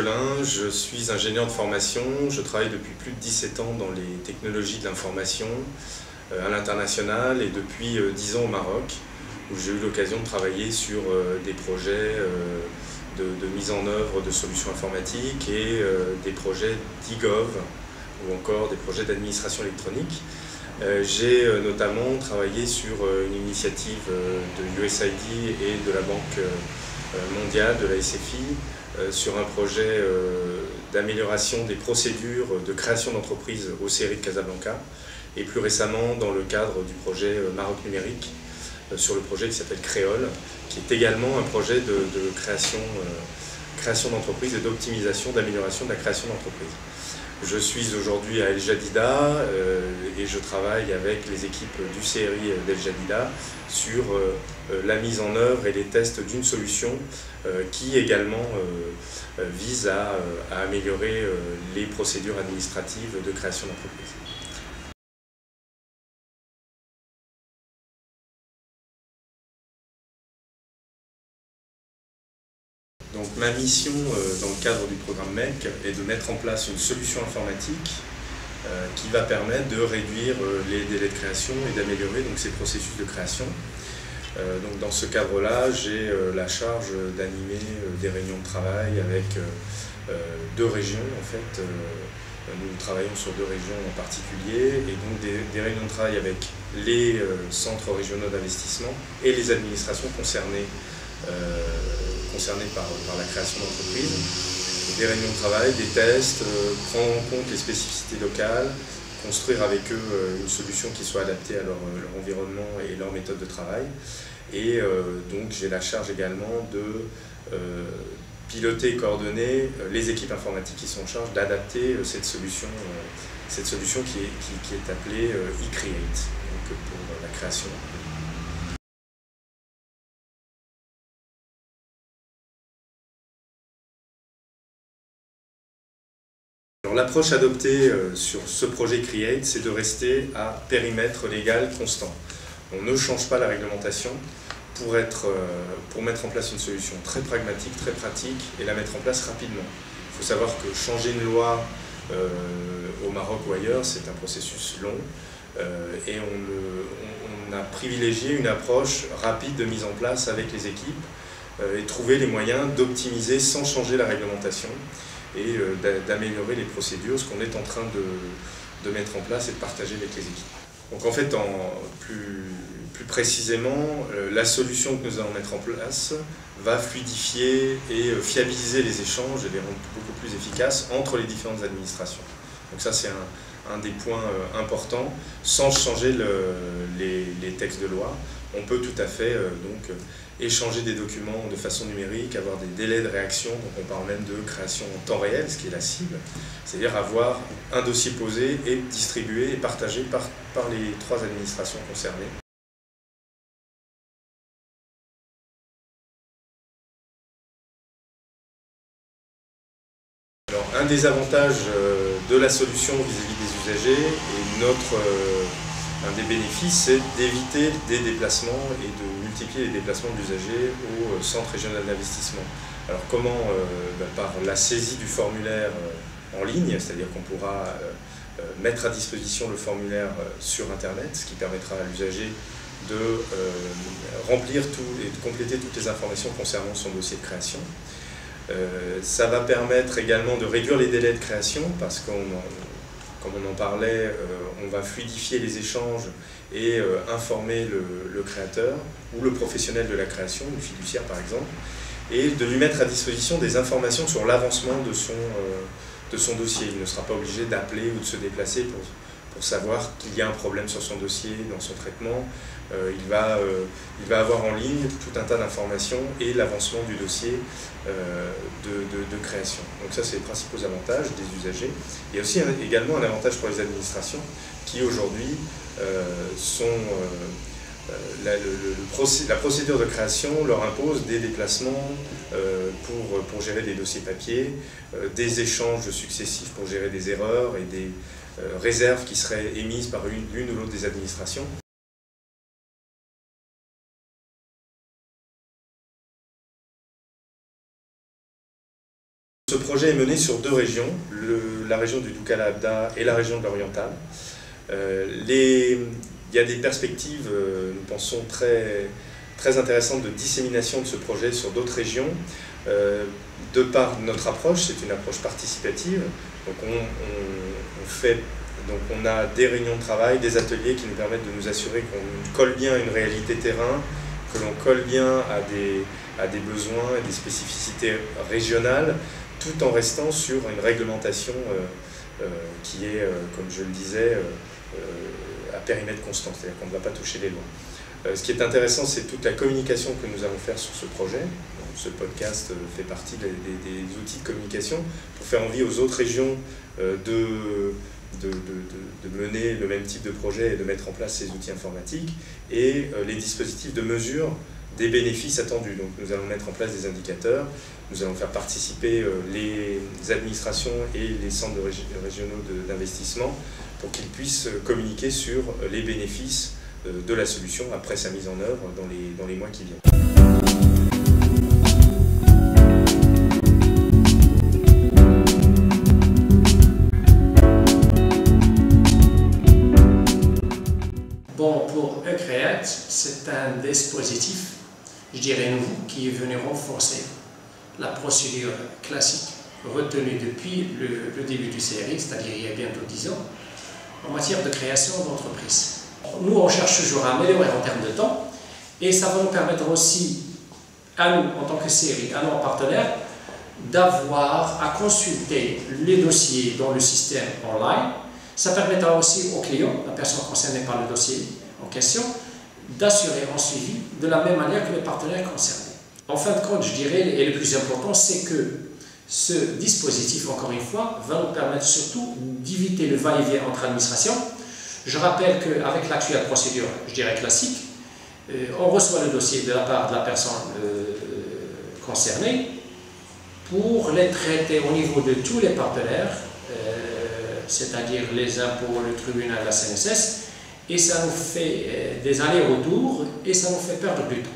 Angelin, je suis ingénieur de formation, je travaille depuis plus de 17 ans dans les technologies de l'information à l'international et depuis 10 ans au Maroc, où j'ai eu l'occasion de travailler sur des projets de mise en œuvre de solutions informatiques et des projets d'e-gov ou encore des projets d'administration électronique. J'ai notamment travaillé sur une initiative de USAID et de la Banque mondiale, de la SFI, sur un projet d'amélioration des procédures de création d'entreprises au CRI de Casablanca et plus récemment dans le cadre du projet Maroc numérique sur le projet qui s'appelle Créole, qui est également un projet de création d'entreprises et d'optimisation, d'amélioration de la création d'entreprises. Je suis aujourd'hui à El Jadida et je travaille avec les équipes du CRI d'El Jadida sur la mise en œuvre et les tests d'une solution qui également vise à améliorer les procédures administratives de création d'entreprise. Donc ma mission dans le cadre du programme MEC est de mettre en place une solution informatique qui va permettre de réduire les délais de création et d'améliorer donc ces processus de création. Donc dans ce cadre-là, j'ai la charge d'animer des réunions de travail avec deux régions en fait. Nous travaillons sur deux régions en particulier et donc des réunions de travail avec les centres régionaux d'investissement et les administrations concernées par la création d'entreprises, des réunions de travail, des tests, prendre en compte les spécificités locales, construire avec eux une solution qui soit adaptée à leur environnement et leur méthode de travail. Et donc j'ai la charge également de piloter et coordonner les équipes informatiques qui sont en charge d'adapter cette solution qui est appelée eCreate, donc pour la création. L'approche adoptée sur ce projet Create, c'est de rester à périmètre légal constant. On ne change pas la réglementation pour mettre en place une solution très pragmatique, très pratique et la mettre en place rapidement. Il faut savoir que changer une loi au Maroc ou ailleurs, c'est un processus long et on a privilégié une approche rapide de mise en place avec les équipes et trouver les moyens d'optimiser sans changer la réglementation et d'améliorer les procédures, ce qu'on est en train de mettre en place et de partager avec les équipes. Donc en fait, plus précisément, la solution que nous allons mettre en place va fluidifier et fiabiliser les échanges et les rendre beaucoup plus efficaces entre les différentes administrations. Donc ça, c'est un des points importants. Sans changer les textes de loi, on peut tout à fait échanger des documents de façon numérique, avoir des délais de réaction, donc on parle même de création en temps réel, ce qui est la cible, c'est-à-dire avoir un dossier posé et distribué et partagé par les trois administrations concernées. Alors, un des avantages de la solution vis-à-vis des usagers et un des bénéfices, c'est d'éviter des déplacements et de multiplier les déplacements d'usagers au centre régional d'investissement. Alors comment par la saisie du formulaire en ligne, c'est-à-dire qu'on pourra mettre à disposition le formulaire sur Internet, ce qui permettra à l'usager de remplir et de compléter toutes les informations concernant son dossier de création. Ça va permettre également de réduire les délais de création parce comme on en parlait, on va fluidifier les échanges et informer le créateur ou le professionnel de la création, le fiduciaire par exemple, et de lui mettre à disposition des informations sur l'avancement de son dossier. Il ne sera pas obligé d'appeler ou de se déplacer pour savoir qu'il y a un problème sur son dossier, dans son traitement. Il va avoir en ligne tout un tas d'informations et l'avancement du dossier de création. Donc ça, c'est les principaux avantages des usagers. Il y a aussi également un avantage pour les administrations qui aujourd'hui la procédure de création leur impose des déplacements pour gérer des dossiers papier, des échanges successifs pour gérer des erreurs et des réserves qui seraient émises par l'une ou l'autre des administrations. Ce projet est mené sur 2 régions, la région du Doukala-Abda et la région de l'Oriental. Il y a des perspectives, nous pensons, très intéressantes de dissémination de ce projet sur d'autres régions. De par notre approche, c'est une approche participative. Donc on a des réunions de travail, des ateliers qui nous permettent de nous assurer qu'on colle bien à une réalité terrain, que l'on colle bien à des besoins et des spécificités régionales, tout en restant sur une réglementation qui est, comme je le disais, à périmètre constant, c'est-à-dire qu'on ne va pas toucher les lois. Ce qui est intéressant, c'est toute la communication que nous allons faire sur ce projet. Ce podcast fait partie des outils de communication pour faire envie aux autres régions de mener le même type de projet et de mettre en place ces outils informatiques et les dispositifs de mesure des bénéfices attendus. Donc nous allons mettre en place des indicateurs, nous allons faire participer les administrations et les centres régionaux d'investissement pour qu'ils puissent communiquer sur les bénéfices de la solution après sa mise en œuvre dans les mois qui viennent. Bon, pour eCreate, c'est un dispositif, je dirais nouveau, qui est venu renforcer la procédure classique retenue depuis le début du CRI, c'est-à-dire il y a bientôt 10 ans, en matière de création d'entreprise. Nous, on cherche toujours à améliorer en termes de temps, et ça va nous permettre aussi, à nous, en tant que CRI, à nos partenaires, d'avoir à consulter les dossiers dans le système online. Ça permettra aussi aux clients, la personne concernée par le dossier en question, d'assurer un suivi de la même manière que les partenaires concernés. En fin de compte, je dirais, et le plus important, c'est que ce dispositif, encore une fois, va nous permettre surtout d'éviter le va-et-vient entre administrations. Je rappelle qu'avec l'actuelle procédure, je dirais classique, on reçoit le dossier de la part de la personne concernée pour les traiter au niveau de tous les partenaires, c'est-à-dire les impôts, le tribunal, la CNSS, et ça nous fait des allers-retours et ça nous fait perdre du temps.